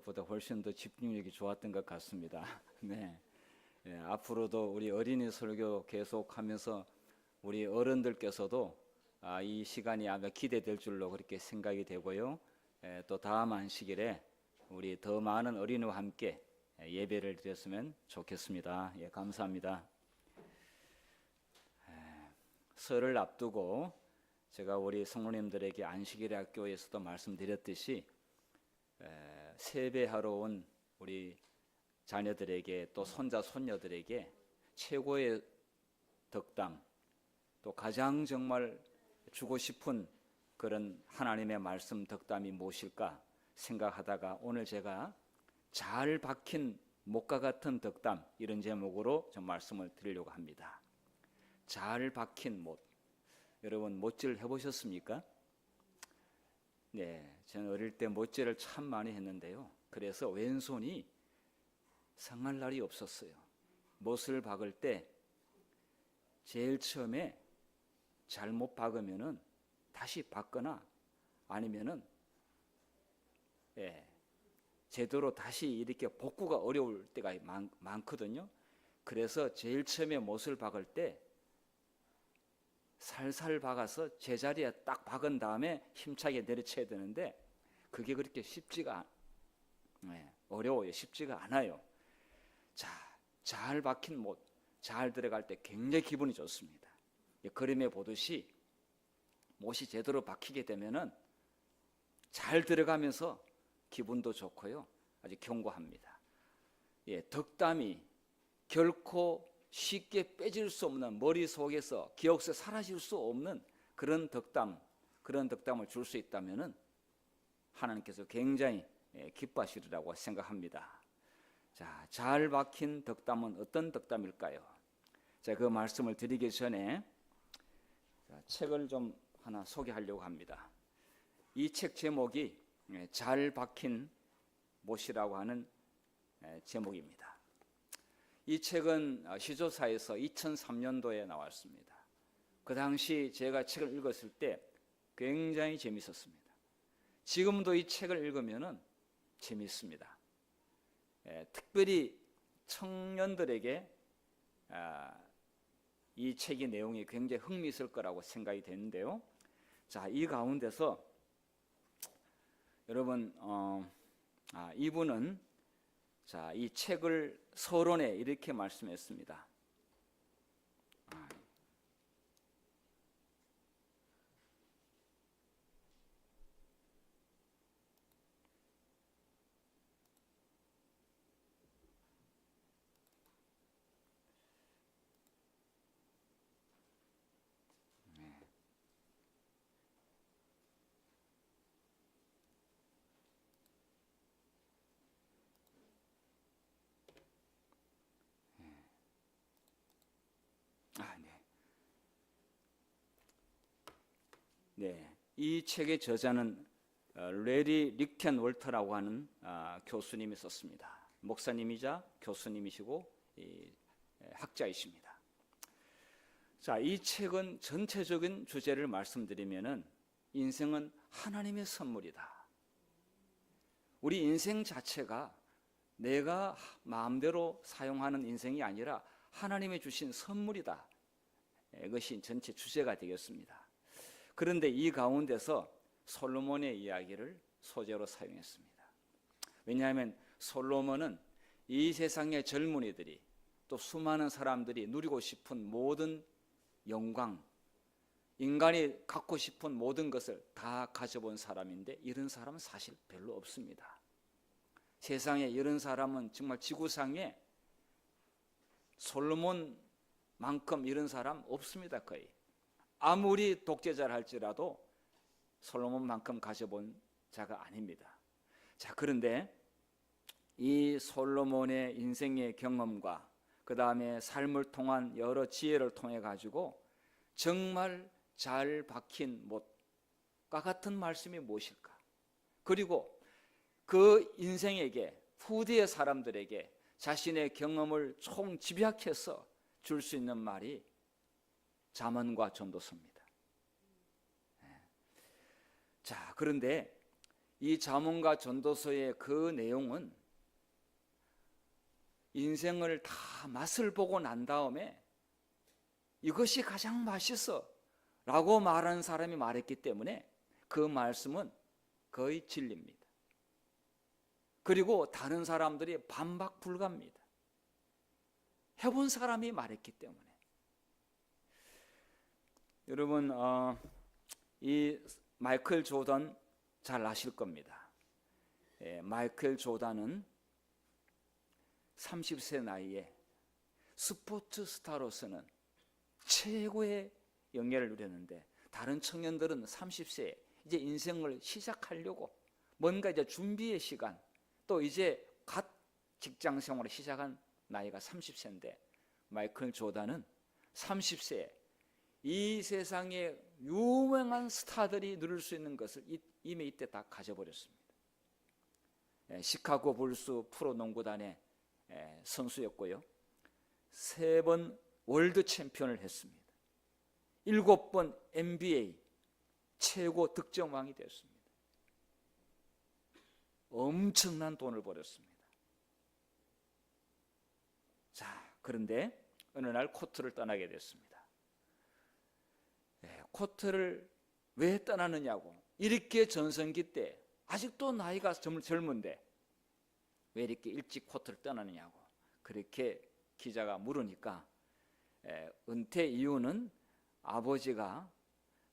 것보다 훨씬 더 집중력이 좋았던 것 같습니다. 네. 예, 앞으로도 우리 어린이 설교 계속하면서 우리 어른들께서도 이 시간이 아마 기대될 줄로 그렇게 생각이 되고요. 또 다음 안식일에 우리 더 많은 어린이와 함께 예배를 드렸으면 좋겠습니다. 예, 감사합니다. 설을 앞두고 제가 우리 성도님들에게 안식일의 학교에서도 말씀드렸듯이 세배하러 온 우리 자녀들에게 또 손자 손녀들에게 최고의 덕담, 또 가장 정말 주고 싶은 그런 하나님의 말씀 덕담이 무엇일까 생각하다가 오늘 제가 잘 박힌 목과 같은 덕담, 이런 제목으로 좀 말씀을 드리려고 합니다. 잘 박힌 못. 여러분 못질 해보셨습니까? 네, 저는 어릴 때 못질을 참 많이 했는데요. 그래서 왼손이 상할 날이 없었어요. 못을 박을 때 제일 처음에 잘못 박으면은 다시 박거나 아니면은 제대로 다시 이렇게 복구가 어려울 때가 많거든요. 그래서 제일 처음에 못을 박을 때 살살 박아서 제자리에 딱 박은 다음에 힘차게 내려쳐야 되는데 그게 그렇게 쉽지가 어려워요. 쉽지가 않아요. 자, 잘 박힌 못, 잘 들어갈 때 굉장히 기분이 좋습니다. 그림에 보듯이 못이 제대로 박히게 되면은 잘 들어가면서 기분도 좋고요. 아주 견고합니다. 덕담이 결코 쉽게 빼질 수 없는, 머릿속에서 기억에서 사라질 수 없는 그런 덕담을 줄 수 있다면은 하나님께서 굉장히 기뻐하시리라고 생각합니다. 자, 잘 박힌 덕담은 어떤 덕담일까요? 자, 그 말씀을 드리기 전에 책을 좀 하나 소개하려고 합니다. 이 책 제목이 잘 박힌 못이라고 하는 제목입니다. 이 책은 시조사에서 2003년도에 나왔습니다. 그 당시 제가 책을 읽었을 때 굉장히 재밌었습니다. 지금도 이 책을 읽으면 재밌습니다. 특별히 청년들에게 이 책의 내용이 굉장히 흥미있을 거라고 생각이 되는데요. 자, 이 가운데서 여러분 이분은 이 책을 서론에 이렇게 말씀했습니다. 네, 이 책의 저자는 레리 릭켄 월터라고 하는 교수님이 썼습니다. 목사님이자 교수님이시고 학자이십니다. 자, 이 책은 전체적인 주제를 말씀드리면은 인생은 하나님의 선물이다. 우리 인생 자체가 내가 마음대로 사용하는 인생이 아니라 하나님이 주신 선물이다. 이것이 전체 주제가 되겠습니다. 그런데 이 가운데서 솔로몬의 이야기를 소재로 사용했습니다. 왜냐하면 솔로몬은 이 세상의 젊은이들이 또 수많은 사람들이 누리고 싶은 모든 영광, 인간이 갖고 싶은 모든 것을 다 가져본 사람인데 이런 사람은 사실 별로 없습니다. 세상에 이런 사람은 정말 지구상에 솔로몬만큼 이런 사람 없습니다. 거의. 아무리 독재자를 할지라도 솔로몬만큼 가져본 자가 아닙니다. 자, 그런데 이 솔로몬의 인생의 경험과 그 다음에 삶을 통한 여러 지혜를 통해 가지고 정말 잘 박힌 못과 같은 말씀이 무엇일까? 그리고 그 인생에게 후대의 사람들에게 자신의 경험을 총집약해서 줄 수 있는 말이 잠언과 전도서입니다. 자, 그런데 이 잠언과 전도서의 그 내용은 인생을 다 맛을 보고 난 다음에 이것이 가장 맛있어 라고 말하는 사람이 말했기 때문에 그 말씀은 거의 진리입니다. 그리고 다른 사람들이 반박 불가합니다. 해본 사람이 말했기 때문에. 여러분, 이 마이클 조던 잘 아실 겁니다. 마이클 조던은 30세 나이에 스포츠 스타로서는 최고의 영예를 누렸는데, 다른 청년들은 30세에 이제 인생을 시작하려고 뭔가 이제 준비의 시간, 또 이제 갓 직장 생활을 시작한 나이가 30세인데 마이클 조던은 30세에 이 세상에 유명한 스타들이 누릴 수 있는 것을 이미 이때 다 가져버렸습니다. 시카고 불스 프로농구단의 선수였고요, 3번 월드 챔피언을 했습니다. 7번 NBA 최고 득점왕이 되었습니다. 엄청난 돈을 벌였습니다. 자, 그런데 어느 날 코트를 떠나게 됐습니다. 코트를 왜 떠나느냐고, 이렇게 전성기 때 아직도 나이가 젊은데 왜 이렇게 일찍 코트를 떠나느냐고 그렇게 기자가 물으니까 은퇴 이유는 아버지가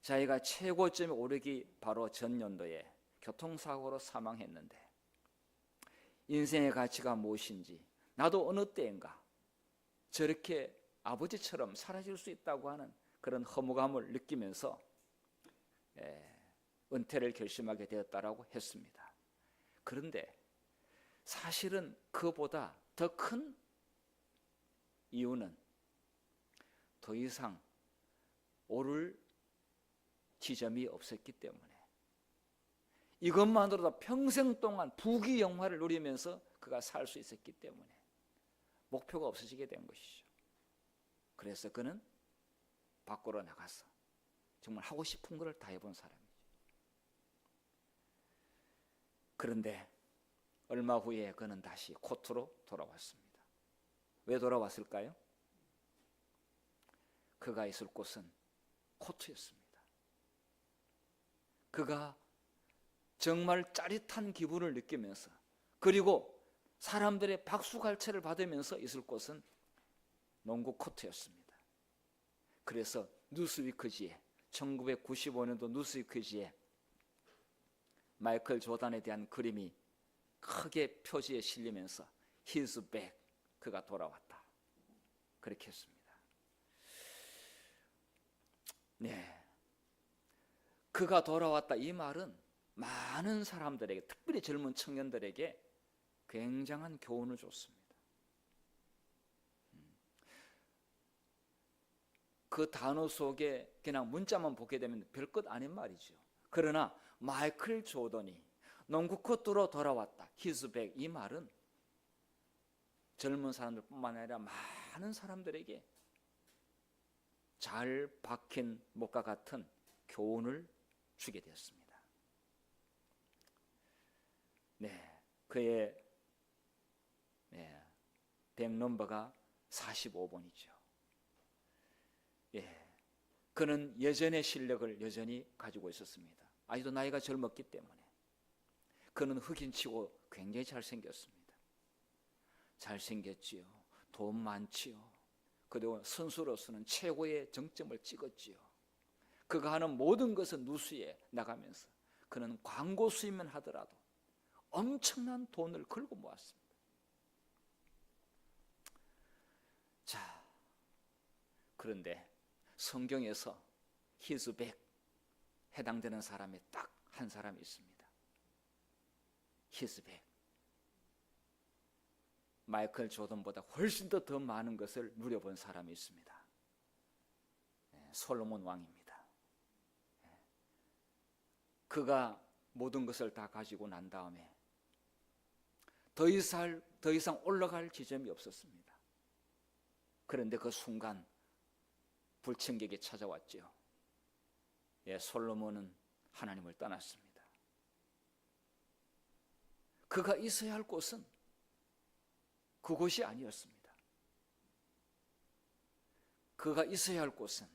자기가 최고점에 오르기 바로 전년도에 교통사고로 사망했는데 인생의 가치가 무엇인지 나도 어느 때인가 저렇게 아버지처럼 사라질 수 있다고 하는 그런 허무감을 느끼면서 은퇴를 결심하게 되었다라고 했습니다. 그런데 사실은 그보다 더 큰 이유는 더 이상 오를 지점이 없었기 때문에, 이것만으로도 평생 동안 부귀영화를 누리면서 그가 살 수 있었기 때문에 목표가 없어지게 된 것이죠. 그래서 그는 밖으로 나가서 정말 하고 싶은 것을 다 해본 사람이죠. 그런데 얼마 후에 그는 다시 코트로 돌아왔습니다. 왜 돌아왔을까요? 그가 있을 곳은 코트였습니다. 그가 정말 짜릿한 기분을 느끼면서, 그리고 사람들의 박수갈채를 받으면서 있을 곳은 농구 코트였습니다. 그래서 뉴스위크지에 1995년도 뉴스위크지에 마이클 조던에 대한 그림이 크게 표지에 실리면서 He's back, 그가 돌아왔다, 그렇게 했습니다. 네, 그가 돌아왔다 이 말은 많은 사람들에게, 특별히 젊은 청년들에게 굉장한 교훈을 줬습니다. 그 단어 속에 그냥 문자만 보게 되면 별것 아닌 말이죠. 그러나 마이클 조던이 농구 코트로 돌아왔다, He's back, 이 말은 젊은 사람들뿐만 아니라 많은 사람들에게 잘 박힌 못과 같은 교훈을 주게 되었습니다. 네, 그의 백 넘버가 45번이죠. 그는 예전의 실력을 여전히 가지고 있었습니다. 아직도 나이가 젊었기 때문에. 그는 흑인치고 굉장히 잘생겼습니다. 잘생겼지요. 돈 많지요. 그리고 선수로서는 최고의 정점을 찍었지요. 그가 하는 모든 것은 누수에 나가면서 그는 광고 수입만 하더라도 엄청난 돈을 걸고 모았습니다. 자, 그런데 성경에서 He's back 해당되는 사람이 딱 한 사람이 있습니다. He's back. 마이클 조던보다 훨씬 더 많은 것을 누려본 사람이 있습니다. 솔로몬 왕입니다. 그가 모든 것을 다 가지고 난 다음에 더 이상 올라갈 지점이 없었습니다. 그런데 그 순간 불청객이 찾아왔죠. 솔로몬은 하나님을 떠났습니다. 그가 있어야 할 곳은 그곳이 아니었습니다. 그가 있어야 할 곳은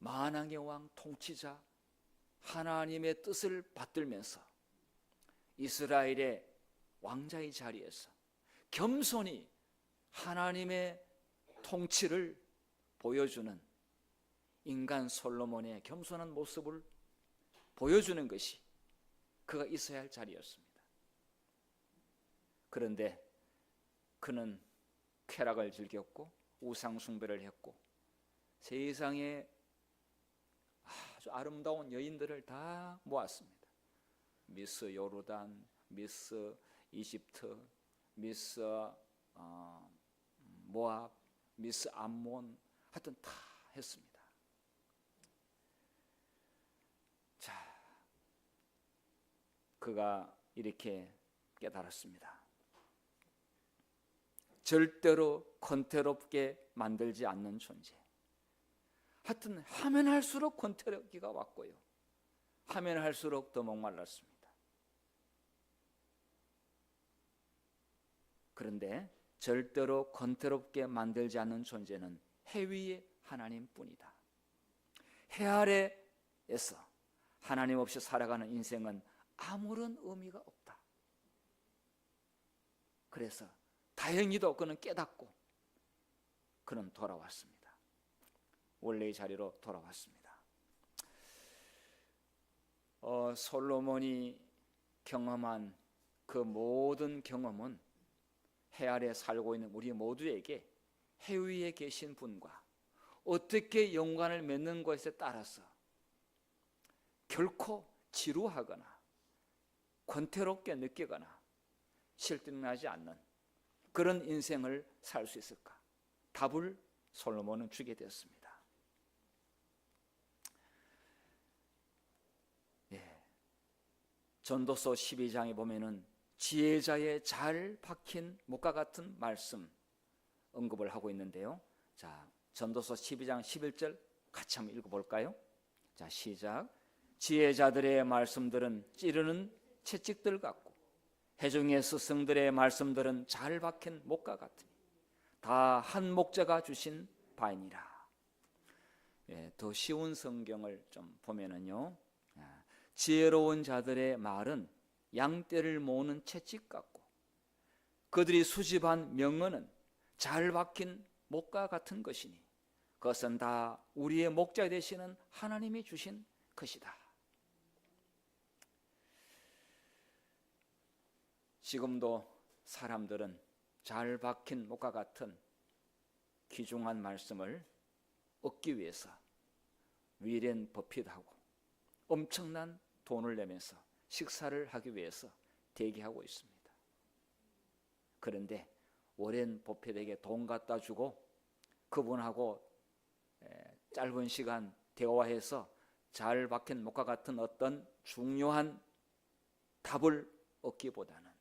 만왕의 왕 통치자 하나님의 뜻을 받들면서 이스라엘의 왕자의 자리에서 겸손히 하나님의 통치를 보여주는 인간 솔로몬의 겸손한 모습을 보여주는 것이 그가 있어야 할 자리였습니다. 그런데 그는 쾌락을 즐겼고 우상 숭배를 했고 세상에 아주 아름다운 여인들을 다 모았습니다. 미스 요르단, 미스 이집트, 미스 모압, 미스 암몬, 하여튼 다 했습니다. 자, 그가 이렇게 깨달았습니다. 절대로 권태롭게 만들지 않는 존재. 하여튼 하면 할수록 권태롭기가 왔고요, 하면 할수록 더 목말랐습니다. 그런데 절대로 권태롭게 만들지 않는 존재는 해 위의 하나님뿐이다. 해 아래에서 하나님 없이 살아가는 인생은 아무런 의미가 없다. 그래서 다행히도 그는 깨닫고 그는 돌아왔습니다. 원래의 자리로 돌아왔습니다. 솔로몬이 경험한 그 모든 경험은 해 아래 살고 있는 우리 모두에게 해 위에 계신 분과 어떻게 연관을 맺는 것에 따라서 결코 지루하거나 권태롭게 느끼거나 실증나지 않는 그런 인생을 살 수 있을까? 답을 솔로몬은 주게 되었습니다. 전도서 12장에 보면은 지혜자의 잘 박힌 목과 같은 말씀 언급을 하고 있는데요. 자, 전도서 12장 11절 같이 한번 읽어볼까요? 자, 시작. 지혜자들의 말씀들은 찌르는 채찍들 같고 회중의 스승들의 말씀들은 잘 박힌 목과 같으니 다 한 목자가 주신 바이니라. 더 쉬운 성경을 좀 보면은요, 지혜로운 자들의 말은 양떼를 모으는 채찍 같고 그들이 수집한 명언은 잘 박힌 목과 같은 것이니 그것은 다 우리의 목자 되시는 하나님이 주신 것이다. 지금도 사람들은 잘 박힌 목과 같은 귀중한 말씀을 얻기 위해서 위렌 버핏하고 엄청난 돈을 내면서 식사를 하기 위해서 대기하고 있습니다. 그런데 워렌 버핏에게 돈 갖다 주고 그분하고 짧은 시간 대화해서 잘 박힌 목과 같은 어떤 중요한 답을 얻기보다는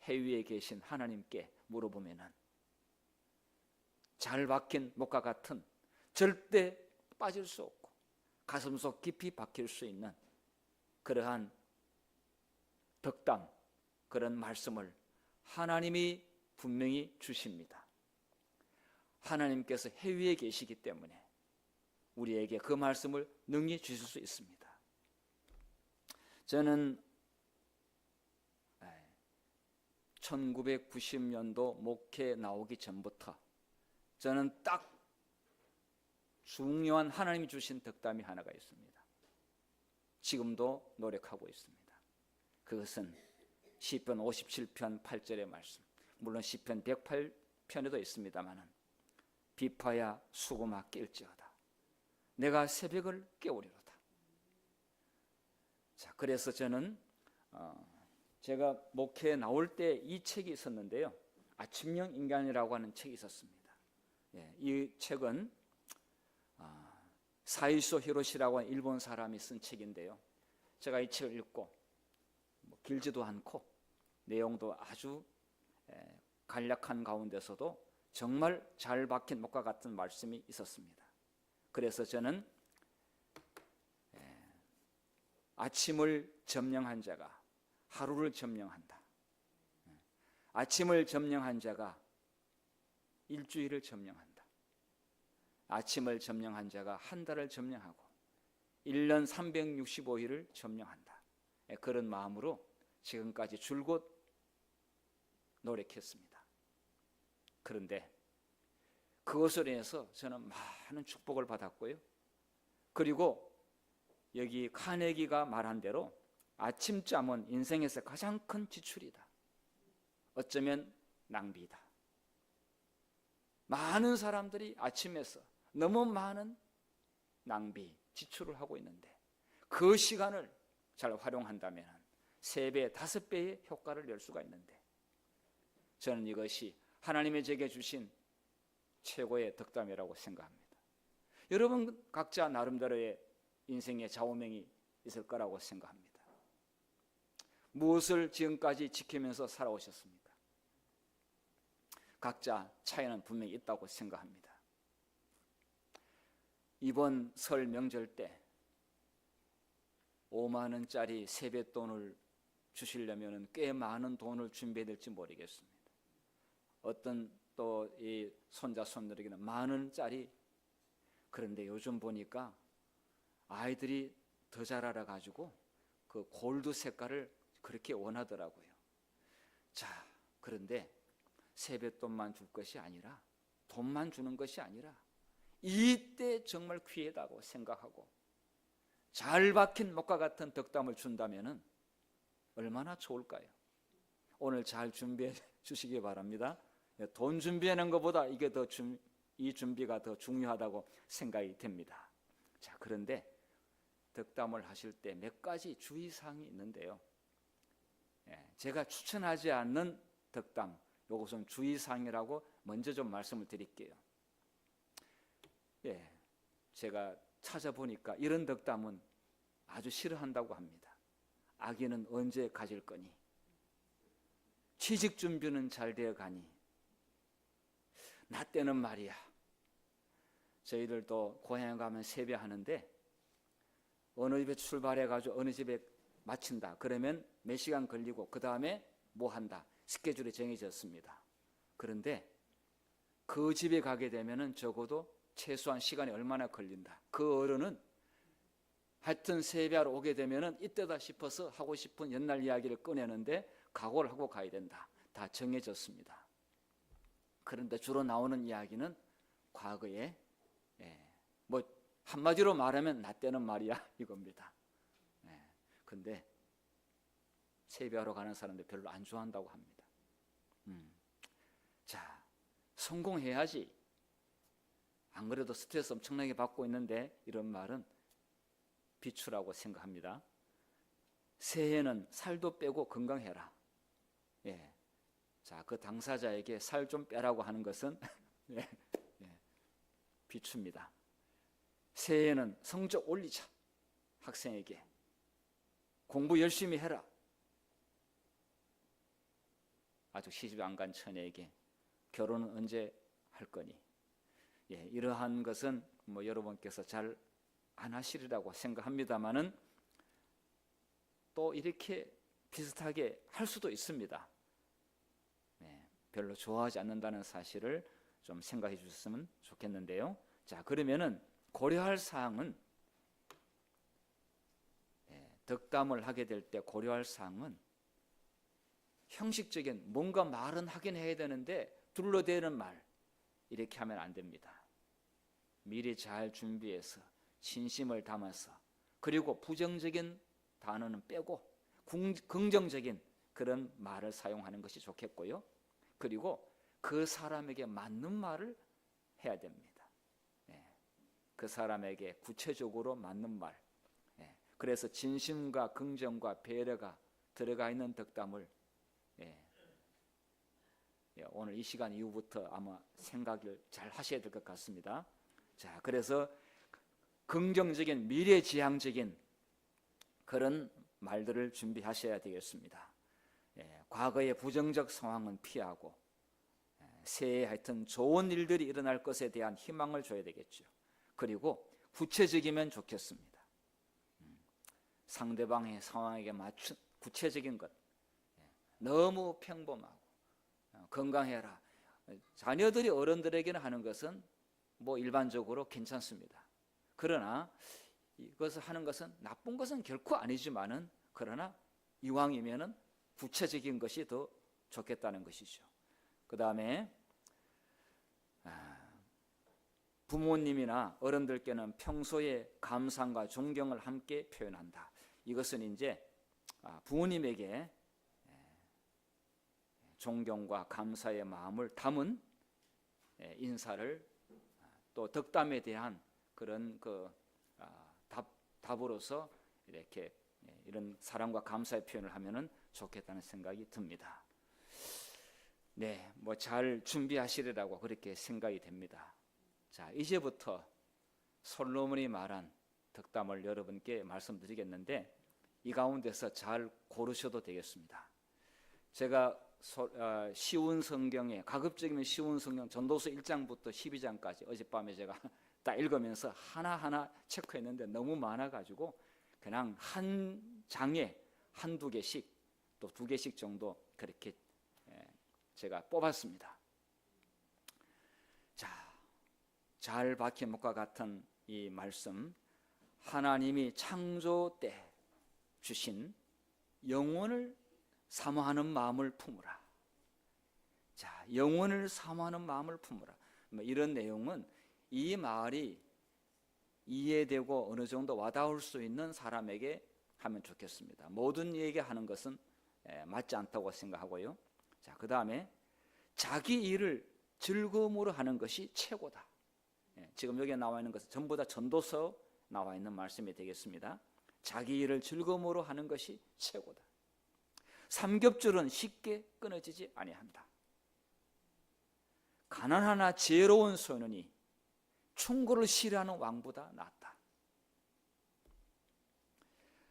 해 위에 계신 하나님께 물어보면은 잘 박힌 목과 같은 절대 빠질 수 없고 가슴속 깊이 박힐 수 있는 그러한 덕담, 그런 말씀을 하나님이 분명히 주십니다. 하나님께서 해 위에 계시기 때문에 우리에게 그 말씀을 능히 주실 수 있습니다. 저는 1990년도 목회 나오기 전부터 저는 딱 중요한 하나님이 주신 덕담이 하나가 있습니다. 지금도 노력하고 있습니다. 그것은 시편 57편 8절의 말씀, 물론 시편 108편에도 있습니다마는 비파야 수고마 깰지어다 내가 새벽을 깨우리로다. 자, 그래서 저는 제가 목회에 나올 때 이 책이 있었는데요, 아침형 인간이라고 하는 책이 있었습니다. 이 책은 사이소 히로시라고 하는 일본 사람이 쓴 책인데요, 제가 이 책을 읽고 길지도 않고 내용도 아주 간략한 가운데서도 정말 잘 박힌 목과 같은 말씀이 있었습니다. 그래서 저는 아침을 점령한 자가 하루를 점령한다. 아침을 점령한 자가 일주일을 점령한다. 아침을 점령한 자가 한 달을 점령하고 1년 365일을 점령한다. 그런 마음으로 지금까지 줄곧 노력했습니다. 그런데 그것으로 인해서 저는 많은 축복을 받았고요. 그리고 여기 카네기가 말한 대로 아침잠은 인생에서 가장 큰 지출이다. 어쩌면 낭비다. 많은 사람들이 아침에서 너무 많은 낭비, 지출을 하고 있는데 그 시간을 잘 활용한다면 3배, 5배의 효과를 낼 수가 있는데 저는 이것이 하나님이 제게 주신 최고의 덕담이라고 생각합니다. 여러분 각자 나름대로의 인생의 좌우명이 있을 거라고 생각합니다. 무엇을 지금까지 지키면서 살아오셨습니까? 각자 차이는 분명히 있다고 생각합니다. 이번 설 명절 때 5만 원짜리 세뱃돈을 주시려면 꽤 많은 돈을 준비해야 될지 모르겠습니다. 어떤 또 이 손자 손녀에게는 만 원짜리. 그런데 요즘 보니까 아이들이 더 자라라 가지고 그 골드 색깔을 그렇게 원하더라고요. 자, 그런데 세뱃돈만 줄 것이 아니라, 돈만 주는 것이 아니라 이때 정말 귀하다고 생각하고 잘 박힌 목과 같은 덕담을 준다면 얼마나 좋을까요? 오늘 잘 준비해 주시기 바랍니다. 돈 준비하는 것보다 이 준비가 더 중요하다고 생각이 됩니다. 자, 그런데 덕담을 하실 때 몇 가지 주의사항이 있는데요. 제가 추천하지 않는 덕담, 이것은 주의사항이라고 먼저 좀 말씀을 드릴게요. 제가 찾아보니까 이런 덕담은 아주 싫어한다고 합니다. 아기는 언제 가질 거니? 취직 준비는 잘 되어 가니? 나 때는 말이야. 저희들도 고향에 가면 세배하는데 어느 집에 출발해가지고 어느 집에 마친다. 그러면 몇 시간 걸리고 그 다음에 뭐 한다. 스케줄이 정해졌습니다. 그런데 그 집에 가게 되면은 적어도 최소한 시간이 얼마나 걸린다. 그 어른은 하여튼 세배하러 오게 되면은 이때다 싶어서 하고 싶은 옛날 이야기를 꺼내는데 각오를 하고 가야 된다. 다 정해졌습니다. 그런데 주로 나오는 이야기는 과거에 뭐 한마디로 말하면 나 때는 말이야 이겁니다. 근데 세배하러 가는 사람들 별로 안 좋아한다고 합니다. 자, 성공해야지. 안 그래도 스트레스 엄청나게 받고 있는데 이런 말은 비추라고 생각합니다. 새해에는 살도 빼고 건강해라. 자, 그 당사자에게 살 좀 빼라고 하는 것은 비추입니다. 새해에는 성적 올리자. 학생에게 공부 열심히 해라. 아직 시집 안 간 처녀에게 결혼은 언제 할 거니? 이러한 것은 뭐 여러분께서 잘 안 하시리라고 생각합니다만은 또 이렇게 비슷하게 할 수도 있습니다. 별로 좋아하지 않는다는 사실을 좀 생각해 주셨으면 좋겠는데요. 자, 그러면은 고려할 사항은 덕담을 하게 될 때 고려할 사항은 형식적인 뭔가 말은 하긴 해야 되는데 둘러대는 말 이렇게 하면 안 됩니다. 미리 잘 준비해서 진심을 담아서 그리고 부정적인 단어는 빼고 긍정적인 그런 말을 사용하는 것이 좋겠고요. 그리고 그 사람에게 맞는 말을 해야 됩니다. 그 사람에게 구체적으로 맞는 말. 그래서 진심과 긍정과 배려가 들어가 있는 덕담을 오늘 이 시간 이후부터 아마 생각을 잘 하셔야 될 것 같습니다. 자, 그래서 긍정적인 미래지향적인 그런 말들을 준비하셔야 되겠습니다. 과거의 부정적 상황은 피하고 새해 하여튼 좋은 일들이 일어날 것에 대한 희망을 줘야 되겠죠. 그리고 구체적이면 좋겠습니다. 상대방의 상황에게 맞춘 구체적인 것, 너무 평범하고 건강해라. 자녀들이 어른들에게는 하는 것은 뭐 일반적으로 괜찮습니다. 그러나 이것을 하는 것은 나쁜 것은 결코 아니지만은 그러나 이왕이면은 구체적인 것이 더 좋겠다는 것이죠. 그 다음에 부모님이나 어른들께는 평소에 감사과 존경을 함께 표현한다. 이것은 이제 부모님에게 존경과 감사의 마음을 담은 인사를 또 덕담에 대한 그런 답으로서 이렇게 이런 사랑과 감사의 표현을 하면은 좋겠다는 생각이 듭니다. 네, 뭐 잘 준비하시리라고 그렇게 생각이 됩니다. 자, 이제부터 솔로몬이 말한 덕담을 여러분께 말씀드리겠는데 이 가운데서 잘 고르셔도 되겠습니다. 제가 쉬운 성경에 가급적이면 쉬운 성경 전도서 1장부터 12장까지 어젯밤에 제가 다 읽으면서 하나하나 체크했는데 너무 많아가지고 그냥 한 장에 한두 개씩 또 두 개씩 정도 그렇게 제가 뽑았습니다. 자, 잘 박힌 것과 같은 이 말씀, 하나님이 창조 때 주신 영원을 사모하는 마음을 품으라. 자, 영원을 사모하는 마음을 품으라. 이런 내용은 이 말이 이해되고 어느 정도 와닿을 수 있는 사람에게 하면 좋겠습니다. 모든 얘기하는 것은 맞지 않다고 생각하고요. 자, 그 다음에 자기 일을 즐거움으로 하는 것이 최고다. 지금 여기에 나와 있는 것은 전부 다 전도서 나와 있는 말씀이 되겠습니다. 자기 일을 즐거움으로 하는 것이 최고다. 삼겹줄은 쉽게 끊어지지 아니한다. 가난하나 지혜로운 소년이 충고를 싫어하는 왕보다 낫다.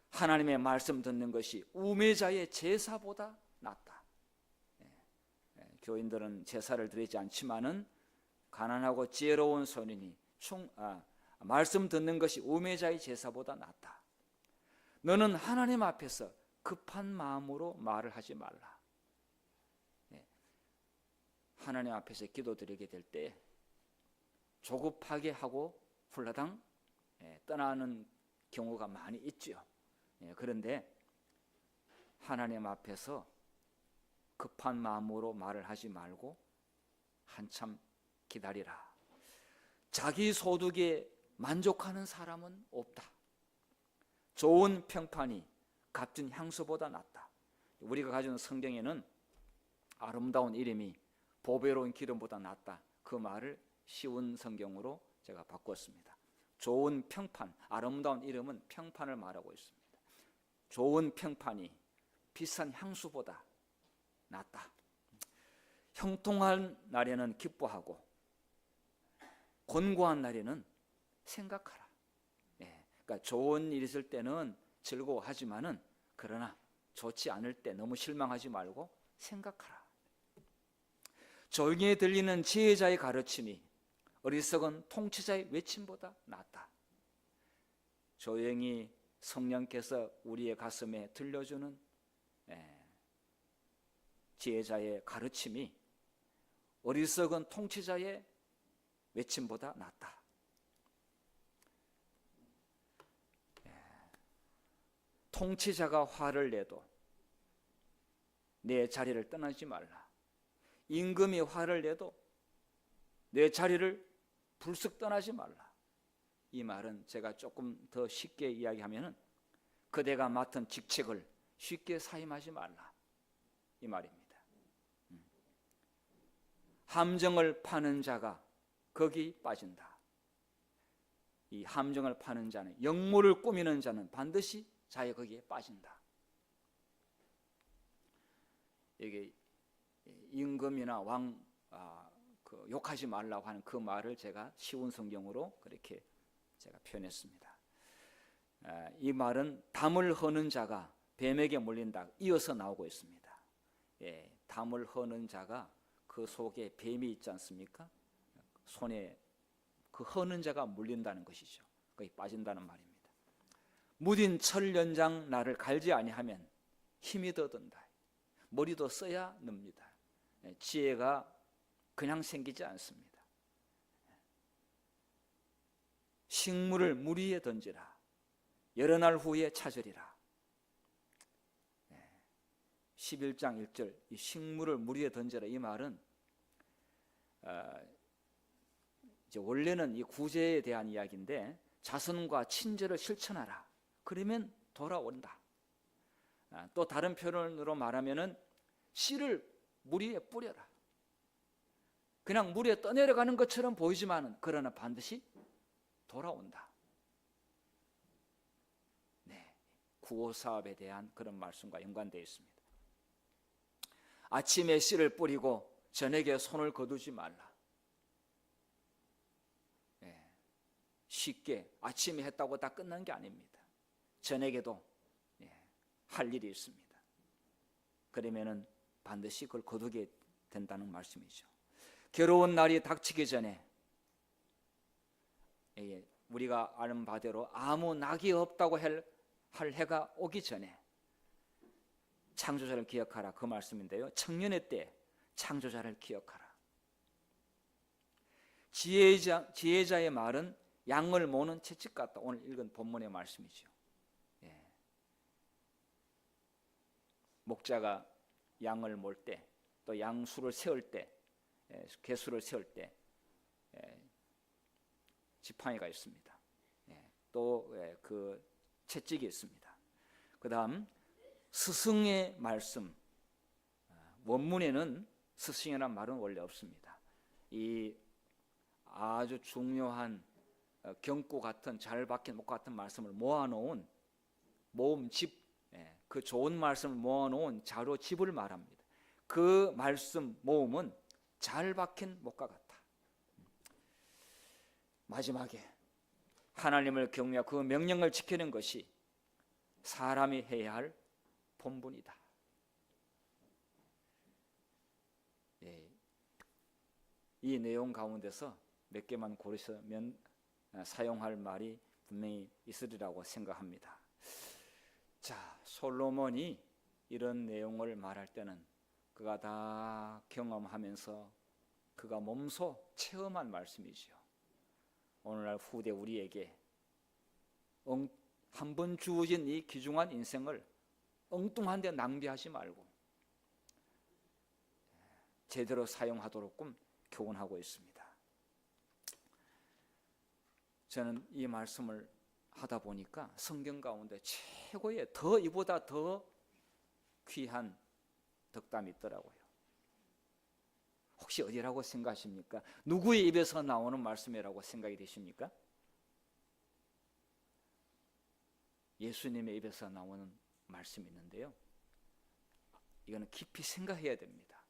하나님의 말씀 듣는 것이 우매자의 제사보다 낫다. 교인들은 제사를 드리지 않지만은 가난하고 지혜로운 소년이 말씀 듣는 것이 우매자의 제사보다 낫다. 너는 하나님 앞에서 급한 마음으로 말을 하지 말라. 하나님 앞에서 기도드리게 될 때 조급하게 하고 훌라당 떠나는 경우가 많이 있죠. 그런데 하나님 앞에서 급한 마음으로 말을 하지 말고 한참 기다리라. 자기 소득에 만족하는 사람은 없다. 좋은 평판이 값진 향수보다 낫다. 우리가 가진 성경에는 아름다운 이름이 보배로운 기름보다 낫다. 그 말을 쉬운 성경으로 제가 바꿨습니다. 좋은 평판, 아름다운 이름은 평판을 말하고 있습니다. 좋은 평판이 비싼 향수보다 낫다. 형통한 날에는 기뻐하고 곤고한 날에는 생각하라. 그러니까 좋은 일 있을 때는 즐거워하지만은 그러나 좋지 않을 때 너무 실망하지 말고 생각하라. 조용히 들리는 지혜자의 가르침이 어리석은 통치자의 외침보다 낫다. 조용히 성령께서 우리의 가슴에 들려주는 지혜자의 가르침이 어리석은 통치자의 외침보다 낫다. 통치자가 화를 내도 내 자리를 떠나지 말라. 임금이 화를 내도 내 자리를 불쑥 떠나지 말라. 이 말은 제가 조금 더 쉽게 이야기하면은 그대가 맡은 직책을 쉽게 사임하지 말라. 이 말입니다. 함정을 파는 자가 거기 빠진다. 이 함정을 파는 자는, 역모를 꾸미는 자는 반드시 자의 거기에 빠진다. 이게 임금이나 왕 욕하지 말라고 하는 그 말을 제가 쉬운 성경으로 그렇게 제가 표현했습니다. 이 말은 담을 허는 자가 뱀에게 물린다. 이어서 나오고 있습니다. 담을 허는 자가 그 속에 뱀이 있지 않습니까? 손에 그 허는 자가 물린다는 것이죠. 거기 빠진다는 말입니다. 무딘 철 연장 나를 갈지 아니하면 힘이 더 든다. 머리도 써야 늡니다. 지혜가 그냥 생기지 않습니다. 식물을 물 위에 던지라. 여러 날 후에 찾으리라. 11장 1절 이 식물을 물 위에 던져라, 이 말은 이제 원래는 이 구제에 대한 이야기인데, 자선과 친절을 실천하라. 그러면 돌아온다. 또 다른 표현으로 말하면은 씨를 물 위에 뿌려라. 그냥 물 위에 떠내려가는 것처럼 보이지만은 그러나 반드시 돌아온다. 네, 구호 사업에 대한 그런 말씀과 연관되어 있습니다. 아침에 씨를 뿌리고 저녁에 손을 거두지 말라. 쉽게 아침에 했다고 다 끝난 게 아닙니다. 저녁에도 할 일이 있습니다. 그러면은 반드시 그걸 거두게 된다는 말씀이죠. 괴로운 날이 닥치기 전에, 우리가 아는 바대로 아무 낙이 없다고 할 해가 오기 전에 창조자를 기억하라, 그 말씀인데요. 청년의 때 창조자를 기억하라. 지혜자의 말은 양을 모는 채찍 같다. 오늘 읽은 본문의 말씀이죠. 목자가 양을 몰 때, 또 양수를 세울 때, 개수를 세울 때 지팡이가 있습니다. 또 그 채찍이 있습니다. 그 다음 스승의 말씀, 원문에는 스승이라는 말은 원래 없습니다. 이 아주 중요한 경구 같은, 잘 박힌 목 같은 말씀을 모아놓은 모음집, 그 좋은 말씀을 모아놓은 자료집을 말합니다. 그 말씀 모음은 잘 박힌 목과 같다. 마지막에 하나님을 경외하고 그 명령을 지키는 것이 사람이 해야 할 본분이다. 이 내용 가운데서 몇 개만 고르시면 사용할 말이 분명히 있으리라고 생각합니다. 자, 솔로몬이 이런 내용을 말할 때는 그가 다 경험하면서 그가 몸소 체험한 말씀이지요. 오늘날 후대 우리에게 한 번 주어진 이 귀중한 인생을 엉뚱한 데 낭비하지 말고 제대로 사용하도록끔 교훈하고 있습니다. 저는 이 말씀을 하다 보니까 성경 가운데 최고의, 이보다 더 귀한 덕담이 있더라고요. 혹시 어디라고 생각하십니까? 누구의 입에서 나오는 말씀이라고 생각이 되십니까? 예수님의 입에서 나오는 말씀이 있는데요, 이거는 깊이 생각해야 됩니다.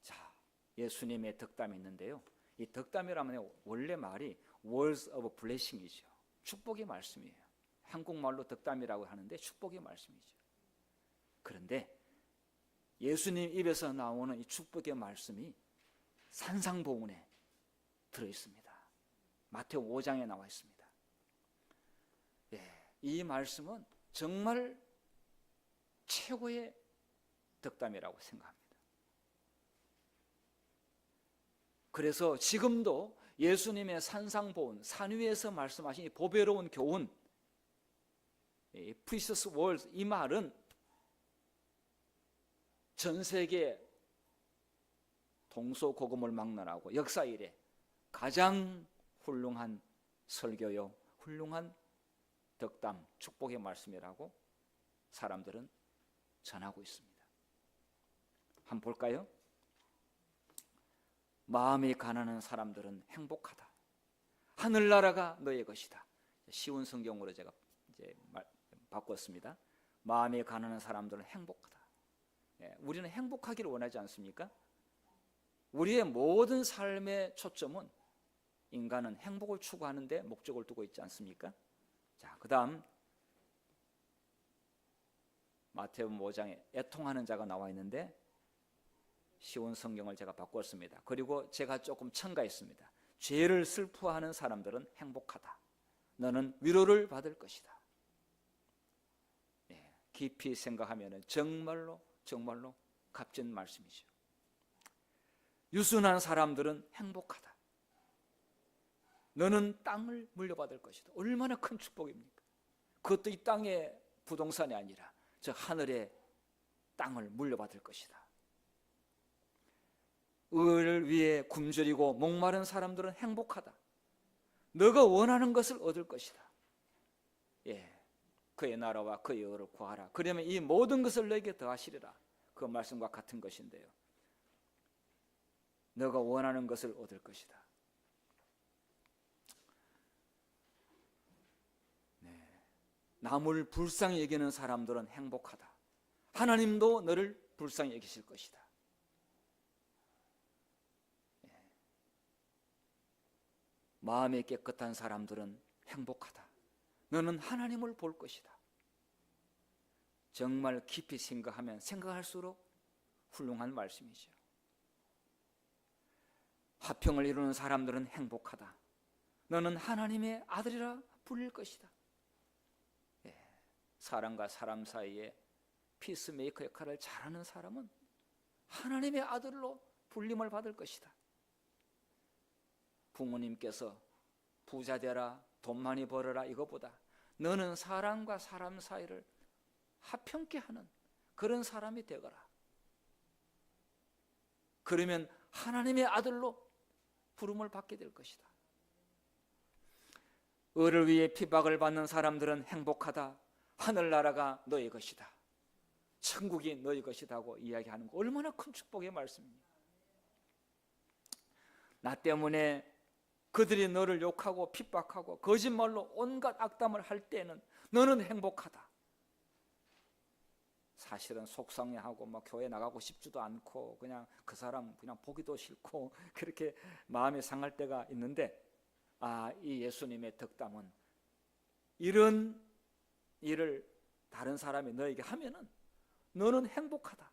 자, 예수님의 덕담이 있는데요, 이 덕담이라면 원래 말이 words of blessing이죠. 축복의 말씀이에요. 한국말로 덕담이라고 하는데 축복의 말씀이죠. 그런데 예수님 입에서 나오는 이 축복의 말씀이 산상보훈에 들어있습니다. 마태오 5장에 나와 있습니다. 이 말씀은 정말 최고의 덕담이라고 생각합니다. 그래서 지금도 예수님의 산상보훈, 산 위에서 말씀하신 이 보배로운 교훈, precious words, 이 말은 전 세계 동서고금을 막론하고 역사 이래 가장 훌륭한 설교요, 훌륭한 덕담, 축복의 말씀이라고 사람들은 전하고 있습니다. 한번 볼까요? 마음이 가난한 사람들은 행복하다. 하늘나라가 너의 것이다. 쉬운 성경으로 제가 이제 바꿨습니다. 마음이 가난한 사람들은 행복하다. 우리는 행복하기를 원하지 않습니까? 우리의 모든 삶의 초점은 인간은 행복을 추구하는 데 목적을 두고 있지 않습니까? 자, 그 다음 마태복음 5장에 애통하는 자가 나와 있는데 쉬운 성경을 제가 바꿨습니다. 그리고 제가 조금 첨가했습니다. 죄를 슬퍼하는 사람들은 행복하다. 너는 위로를 받을 것이다. 깊이 생각하면 정말로 값진 말씀이죠. 유순한 사람들은 행복하다. 너는 땅을 물려받을 것이다. 얼마나 큰 축복입니까? 그것도 이 땅의 부동산이 아니라 저 하늘의 땅을 물려받을 것이다. 의를 위해 굶주리고 목마른 사람들은 행복하다. 너가 원하는 것을 얻을 것이다. 그의 나라와 그의 의를 구하라. 그러면 이 모든 것을 너에게 더하시리라. 그 말씀과 같은 것인데요. 너가 원하는 것을 얻을 것이다. 남을 불쌍히 여기는 사람들은 행복하다. 하나님도 너를 불쌍히 여기실 것이다. 마음이 깨끗한 사람들은 행복하다. 너는 하나님을 볼 것이다. 정말 깊이 생각하면 생각할수록 훌륭한 말씀이죠. 화평을 이루는 사람들은 행복하다. 너는 하나님의 아들이라 불릴 것이다. 사람과 사람 사이에 피스메이커 역할을 잘하는 사람은 하나님의 아들로 불림을 받을 것이다. 부모님께서 부자 되라, 돈 많이 벌어라 이것보다 너는 사람과 사람 사이를 화평케 하는 그런 사람이 되거라. 그러면 하나님의 아들로 부름을 받게 될 것이다. 의를 위해 핍박을 받는 사람들은 행복하다. 하늘나라가 너의 것이다. 천국이 너의 것이다고 이야기하는 거 얼마나 큰 축복의 말씀입니다. 나 때문에 그들이 너를 욕하고 핍박하고 거짓말로 온갖 악담을 할 때는 너는 행복하다. 사실은 속상해하고 막 교회 나가고 싶지도 않고 그냥 그 사람 그냥 보기도 싫고 그렇게 마음이 상할 때가 있는데, 이 예수님의 덕담은 이런 일을 다른 사람이 너에게 하면은 너는 행복하다.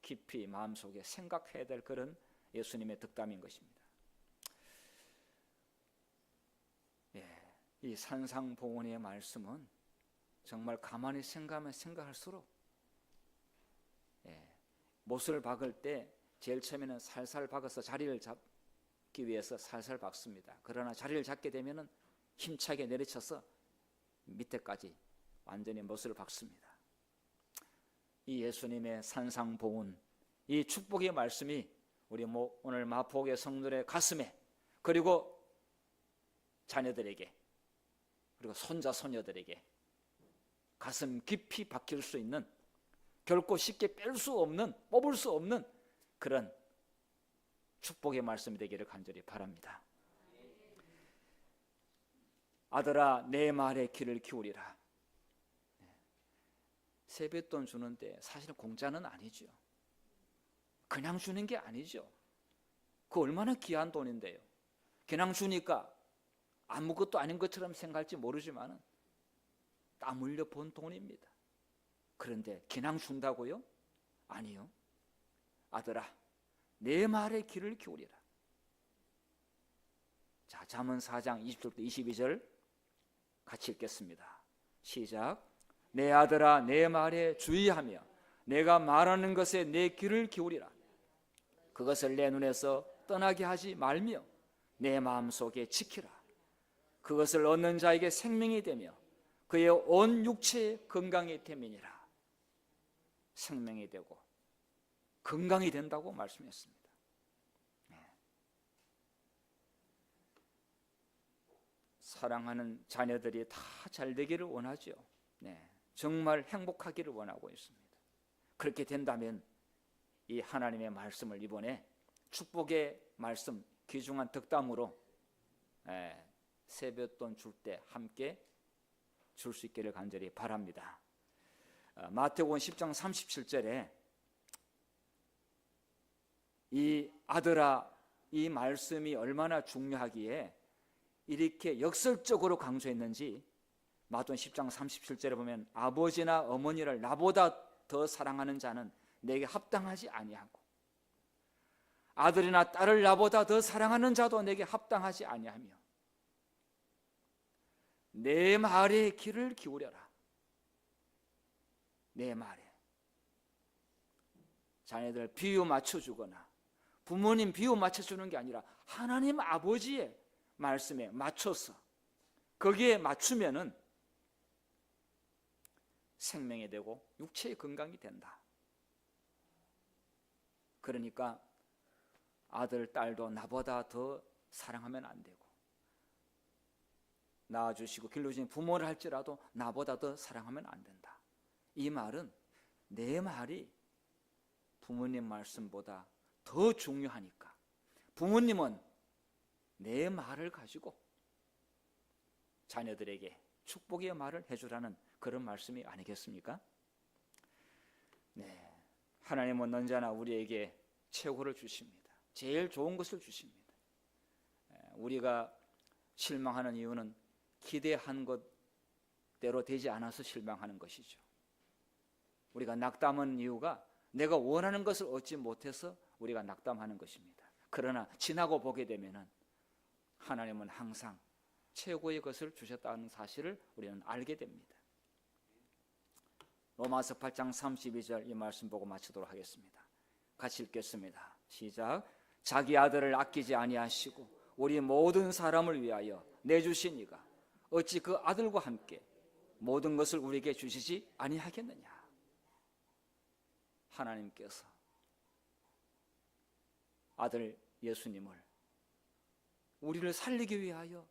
깊이 마음속에 생각해야 될 그런 예수님의 덕담인 것입니다. 이 산상보훈의 말씀은 정말 가만히 생각하면 생각할수록 못을 박을 때 제일 처음에는 살살 박아서 자리를 잡기 위해서 살살 박습니다. 그러나 자리를 잡게 되면은 힘차게 내리쳐서 밑에까지 완전히 못을 박습니다. 이 예수님의 산상보훈, 이 축복의 말씀이 우리 오늘 마포교회 성도들의 가슴에, 그리고 자녀들에게, 그리고 손자 손녀들에게 가슴 깊이 박힐 수 있는, 결코 쉽게 뺄 수 없는, 뽑을 수 없는 그런 축복의 말씀이 되기를 간절히 바랍니다. 아들아, 내 말에 귀를 기울이라. 세뱃돈 주는데 사실은 공짜는 아니죠. 그냥 주는 게 아니죠. 그 얼마나 귀한 돈인데요. 그냥 주니까 아무것도 아닌 것처럼 생각할지 모르지만 땀 흘려 번 돈입니다. 그런데 그냥 준다고요? 아니요. 아들아, 내 말에 귀를 기울이라. 자, 잠언 4장 20절부터 22절 같이 읽겠습니다. 시작. 내 아들아, 내 말에 주의하며 내가 말하는 것에 내 귀를 기울이라. 그것을 내 눈에서 떠나게 하지 말며 내 마음속에 지키라. 그것을 얻는 자에게 생명이 되며 그의 온 육체의 건강이 됨이니라. 생명이 되고 건강이 된다고 말씀했습니다. 사랑하는 자녀들이 다 잘 되기를 원하죠. 정말 행복하기를 원하고 있습니다. 그렇게 된다면 이 하나님의 말씀을 이번에 축복의 말씀, 귀중한 덕담으로 세뱃돈 줄 때 함께 줄 수 있기를 간절히 바랍니다. 마태복음 10장 37절에 이 아들아, 이 말씀이 얼마나 중요하기에 이렇게 역설적으로 강조했는지 마태복음 10장 37절에 보면 아버지나 어머니를 나보다 더 사랑하는 자는 내게 합당하지 아니하고 아들이나 딸을 나보다 더 사랑하는 자도 내게 합당하지 아니하며 내 말에 귀를 기울여라. 내 말에. 자녀들 비유 맞춰주거나 부모님 비유 맞춰주는 게 아니라 하나님 아버지의 말씀에 맞춰서 거기에 맞추면은 생명이 되고 육체의 건강이 된다. 그러니까 아들, 딸도 나보다 더 사랑하면 안 되고, 낳아주시고 길러주신 부모를 할지라도 나보다 더 사랑하면 안 된다. 이 말은 내 말이 부모님 말씀보다 더 중요하니까 부모님은 내 말을 가지고 자녀들에게 축복의 말을 해주라는 그런 말씀이 아니겠습니까? 네, 하나님은 언제나 우리에게 최고를 주십니다. 제일 좋은 것을 주십니다. 우리가 실망하는 이유는 기대한 것대로 되지 않아서 실망하는 것이죠. 우리가 낙담하는 이유가 내가 원하는 것을 얻지 못해서 우리가 낙담하는 것입니다. 그러나 지나고 보게 되면은 하나님은 항상 최고의 것을 주셨다는 사실을 우리는 알게 됩니다. 로마서 8장 32절 이 말씀 보고 마치도록 하겠습니다. 같이 읽겠습니다. 시작. 자기 아들을 아끼지 아니하시고 우리 모든 사람을 위하여 내주신 이가 어찌 그 아들과 함께 모든 것을 우리에게 주시지 아니하겠느냐. 하나님께서 아들 예수님을 우리를 살리기 위하여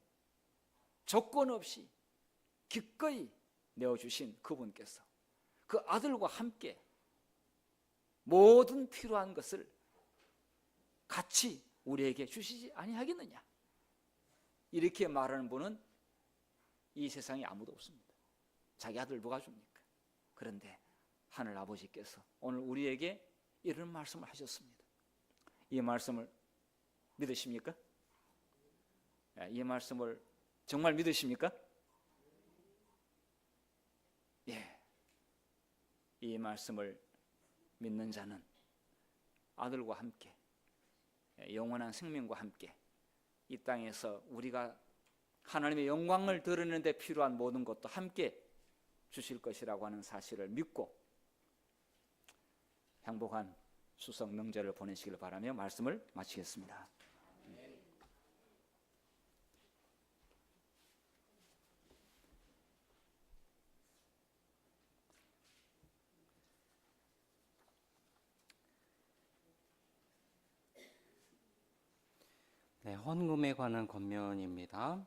조건 없이 기꺼이 내어주신 그분께서 그 아들과 함께 모든 필요한 것을 같이 우리에게 주시지 아니하겠느냐. 이렇게 말하는 분은 이 세상에 아무도 없습니다. 자기 아들 누가 줍니까? 그런데 하늘 아버지께서 오늘 우리에게 이런 말씀을 하셨습니다. 이 말씀을 믿으십니까? 이 말씀을 정말 믿으십니까? 예. 이 말씀을 믿는 자는 아들과 함께 영원한 생명과 함께 이 땅에서 우리가 하나님의 영광을 드러내는 데 필요한 모든 것도 함께 주실 것이라고 하는 사실을 믿고 행복한 추석 명절을 보내시길 바라며 말씀을 마치겠습니다. 네, 헌금에 관한 권면입니다.